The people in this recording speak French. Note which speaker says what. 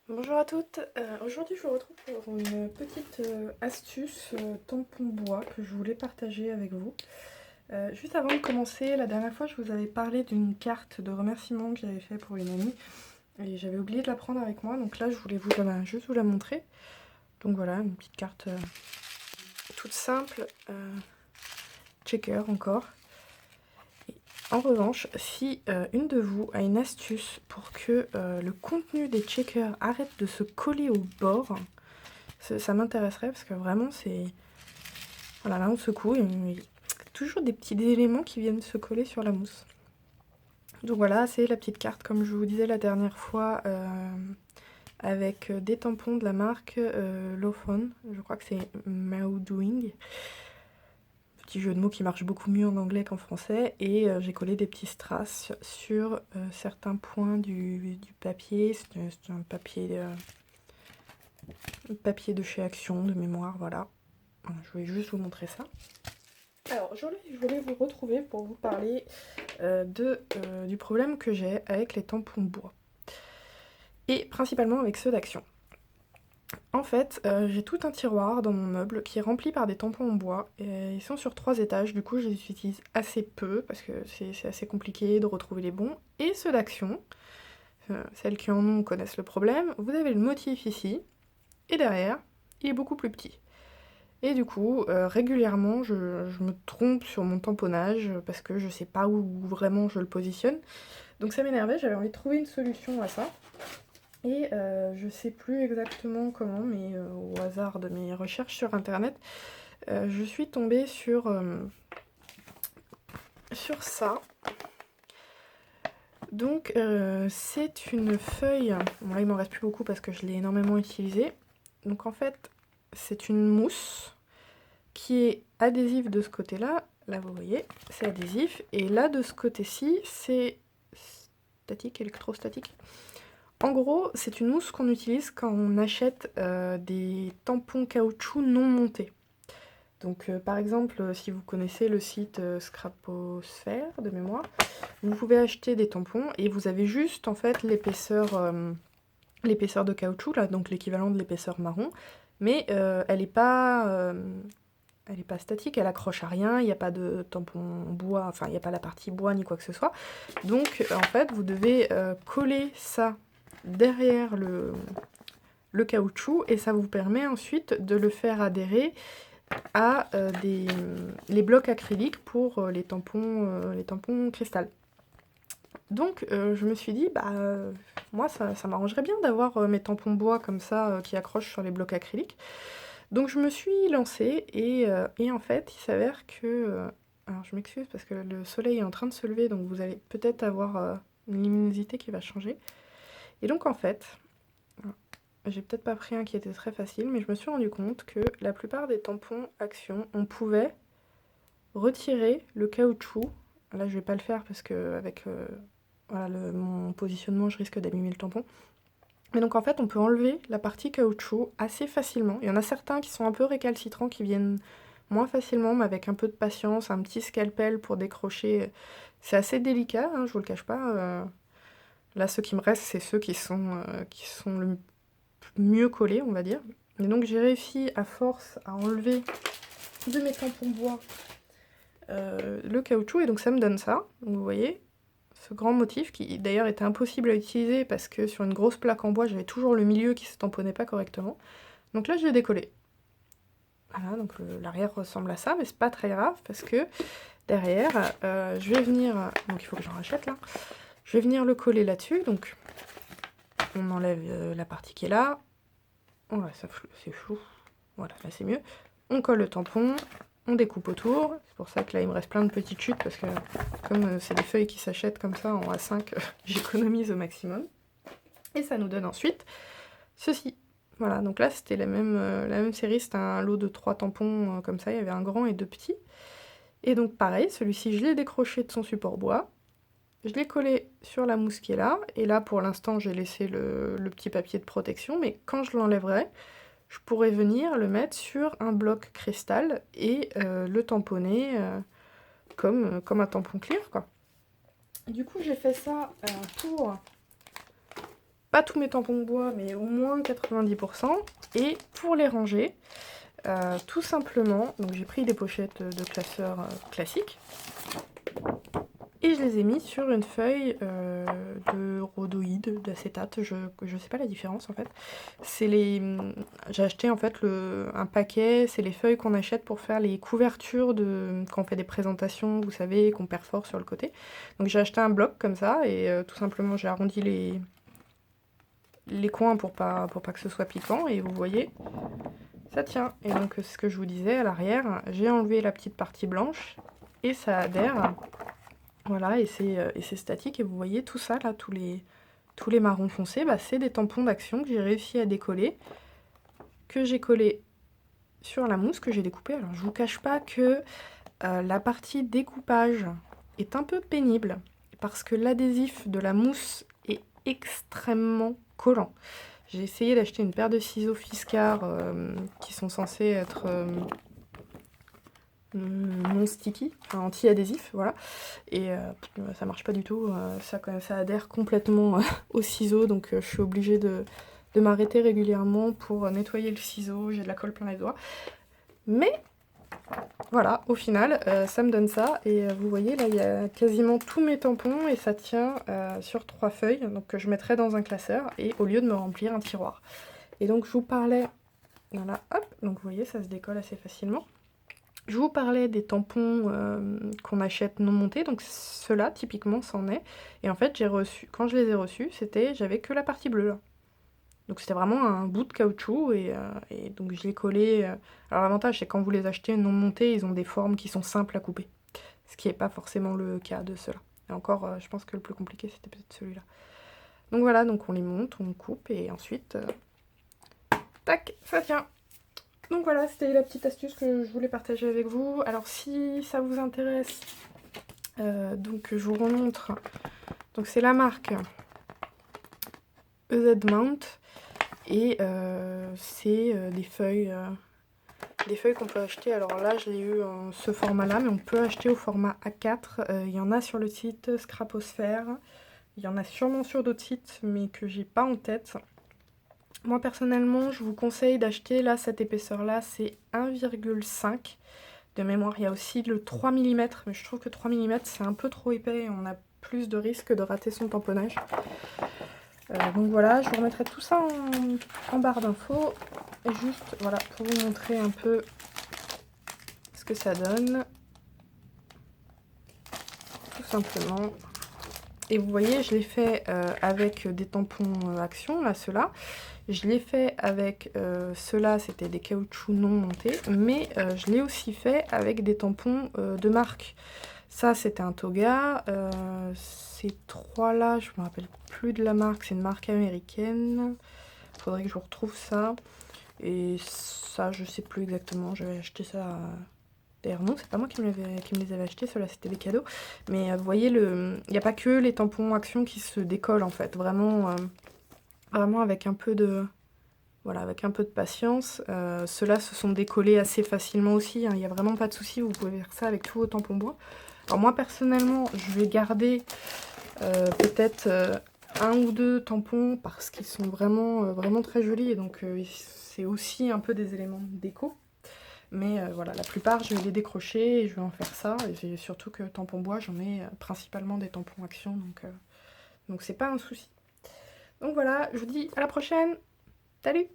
Speaker 1: Bonjour à toutes, aujourd'hui je vous retrouve pour une petite astuce tampon bois que je voulais partager avec vous. Juste avant de commencer, la dernière fois je vous avais parlé d'une carte de remerciement que j'avais fait pour une amie et j'avais oublié de la prendre avec moi, donc là je voulais juste vous la montrer. Donc voilà, une petite carte toute simple, checker encore. En revanche, si une de vous a une astuce pour que le contenu des checkers arrête de se coller au bord, ça m'intéresserait parce que vraiment c'est... Voilà, là on secoue et il y a toujours des petits éléments qui viennent se coller sur la mousse. Donc voilà, c'est la petite carte comme je vous disais la dernière fois avec des tampons de la marque Lawfon. Je crois que c'est Maudoing. Petit jeu de mots qui marche beaucoup mieux en anglais qu'en français. Et j'ai collé des petits strass sur certains points du papier. C'est un papier de chez Action, de mémoire, voilà. Je voulais juste vous montrer ça. Alors aujourd'hui, je voulais vous retrouver pour vous parler du problème que j'ai avec les tampons bois. Et principalement avec ceux d'Action. En fait, j'ai tout un tiroir dans mon meuble qui est rempli par des tampons en bois. Et ils sont sur 3 étages, du coup je les utilise assez peu parce que c'est assez compliqué de retrouver les bons. Et ceux d'Action, celles qui en ont connaissent le problème, vous avez le motif ici, et derrière, il est beaucoup plus petit. Et du coup, régulièrement, je me trompe sur mon tamponnage parce que je sais pas où vraiment je le positionne. Donc ça m'énervait, j'avais envie de trouver une solution à ça. Et je sais plus exactement comment, mais au hasard de mes recherches sur internet, je suis tombée sur ça. Donc c'est une feuille, bon là il m'en reste plus beaucoup parce que je l'ai énormément utilisée. Donc en fait, c'est une mousse qui est adhésive de ce côté-là. Là, vous voyez, c'est adhésif. Et là, de ce côté-ci, c'est statique, électrostatique. En gros, c'est une mousse qu'on utilise quand on achète des tampons caoutchouc non montés. Donc, par exemple, si vous connaissez le site Scraposphère de mémoire, vous pouvez acheter des tampons et vous avez juste en fait l'épaisseur de caoutchouc, là, donc l'équivalent de l'épaisseur marron, mais elle n'est pas statique, elle accroche à rien, il n'y a pas de tampon bois, enfin il n'y a pas la partie bois ni quoi que ce soit. Donc en fait vous devez coller ça derrière le caoutchouc et ça vous permet ensuite de le faire adhérer à les blocs acryliques pour les tampons cristal. Donc je me suis dit, moi ça m'arrangerait bien d'avoir mes tampons bois comme ça qui accrochent sur les blocs acryliques. Donc je me suis lancée et en fait il s'avère que... alors je m'excuse parce que le soleil est en train de se lever donc vous allez peut-être avoir une luminosité qui va changer. Et donc en fait, j'ai peut-être pas pris un qui était très facile mais je me suis rendu compte que la plupart des tampons Action, on pouvait retirer le caoutchouc. Là je vais pas le faire parce que avec voilà, mon positionnement je risque d'abîmer le tampon. Mais donc en fait on peut enlever la partie caoutchouc assez facilement. Il y en a certains qui sont un peu récalcitrants, qui viennent moins facilement, mais avec un peu de patience, un petit scalpel pour décrocher. C'est assez délicat, hein, je vous le cache pas. Là ceux qui me restent c'est ceux qui sont le mieux collés on va dire. Et donc j'ai réussi à force à enlever de mes tampons bois le caoutchouc et donc ça me donne ça. Donc vous voyez, ce grand motif qui d'ailleurs était impossible à utiliser parce que sur une grosse plaque en bois j'avais toujours le milieu qui se tamponnait pas correctement. Donc là je l'ai décollé. Voilà, donc l'arrière ressemble à ça, mais c'est pas très grave parce que derrière je vais venir, donc il faut que j'en rachète là, je vais venir le coller là-dessus, donc on enlève la partie qui est là, oh là c'est flou, voilà là c'est mieux, on colle le tampon, on découpe autour, c'est pour ça que là il me reste plein de petites chutes parce que comme c'est des feuilles qui s'achètent comme ça en A5, j'économise au maximum. Et ça nous donne ensuite ceci. Voilà, donc là c'était la même série, c'était un lot de 3 tampons comme ça, il y avait un grand et 2 petits. Et donc pareil, celui-ci je l'ai décroché de son support bois, je l'ai collé sur la mousse qui est là, et là pour l'instant j'ai laissé le petit papier de protection, mais quand je l'enlèverai, je pourrais venir le mettre sur un bloc cristal et le tamponner comme un tampon clear quoi. Du coup j'ai fait ça pour pas tous mes tampons de bois, mais au moins 90%. Et pour les ranger, tout simplement, donc j'ai pris des pochettes de classeurs classiques et je les ai mis sur une feuille de rhodoïde, d'acétate, je sais pas la différence en fait. C'est les, j'ai acheté en fait un paquet, c'est les feuilles qu'on achète pour faire les couvertures quand on fait des présentations, vous savez, qu'on perfore sur le côté. Donc j'ai acheté un bloc comme ça et tout simplement j'ai arrondi les coins pour pas que ce soit piquant et vous voyez, ça tient. Et donc ce que je vous disais, à l'arrière, j'ai enlevé la petite partie blanche et ça adhère. Voilà, et c'est statique, et vous voyez tout ça là, tous les marrons foncés, bah, c'est des tampons d'action que j'ai réussi à décoller, que j'ai collé sur la mousse que j'ai découpée. Alors je vous cache pas que la partie découpage est un peu pénible, parce que l'adhésif de la mousse est extrêmement collant. J'ai essayé d'acheter une paire de ciseaux Fiskars qui sont censés être non sticky, enfin anti-adhésif, voilà. Et ça marche pas du tout, ça adhère complètement au ciseau, donc je suis obligée de m'arrêter régulièrement pour nettoyer le ciseau, j'ai de la colle plein les doigts. Mais voilà, au final, ça me donne ça, et vous voyez, là, il y a quasiment tous mes tampons, et ça tient sur 3 feuilles, donc que je mettrai dans un classeur, et au lieu de me remplir un tiroir. Et donc je vous parlais, voilà, hop, donc vous voyez, ça se décolle assez facilement. Je vous parlais des tampons qu'on achète non montés, donc ceux-là, typiquement, c'en est. Et en fait, quand je les ai reçus, j'avais que la partie bleue, là. Donc c'était vraiment un bout de caoutchouc, et donc je l'ai collé. Alors l'avantage, c'est quand vous les achetez non montés, ils ont des formes qui sont simples à couper. Ce qui n'est pas forcément le cas de ceux-là. Et encore, je pense que le plus compliqué, c'était peut-être celui-là. Donc voilà, donc on les monte, on coupe, et ensuite, tac, ça tient. Donc voilà, c'était la petite astuce que je voulais partager avec vous. Alors si ça vous intéresse, donc je vous remontre. Donc c'est la marque EZ Mount, et c'est des feuilles qu'on peut acheter. Alors là, je l'ai eu en ce format-là, mais on peut acheter au format A4. Il y en a sur le site Scraposphère. Il y en a sûrement sur d'autres sites, mais que j'ai pas en tête. Moi personnellement, je vous conseille d'acheter là cette épaisseur-là, c'est 1,5 de mémoire. Il y a aussi le 3 mm, mais je trouve que 3 mm c'est un peu trop épais et on a plus de risques de rater son tamponnage. Donc voilà, je vous remettrai tout ça en barre d'infos. Et juste, voilà, pour vous montrer un peu ce que ça donne. Tout simplement. Et vous voyez, je l'ai fait avec des tampons Action, là, ceux-là. Je l'ai fait avec ceux-là, c'était des caoutchoucs non montés. Mais je l'ai aussi fait avec des tampons de marque. Ça, c'était un Toga. Ces trois-là, je me rappelle plus de la marque. C'est une marque américaine. Faudrait que je retrouve ça. Et ça, je sais plus exactement. J'avais acheté ça... D'ailleurs non, c'est pas moi qui me les avais achetés, ceux-là c'était des cadeaux. Mais vous voyez, il n'y a pas que les tampons Action qui se décollent en fait. Vraiment, vraiment avec un peu de... Voilà, avec un peu de patience. Ceux-là se sont décollés assez facilement aussi, hein. Il n'y a vraiment pas de souci, vous pouvez faire ça avec tous vos tampons bois. Alors moi personnellement, je vais garder peut-être un ou deux tampons parce qu'ils sont vraiment, vraiment très jolis. Et donc c'est aussi un peu des éléments de déco. Mais voilà, la plupart, je vais les décrocher et je vais en faire ça. Et surtout que tampons bois, j'en ai principalement des tampons Action, donc c'est pas un souci. Donc voilà, je vous dis à la prochaine. Salut!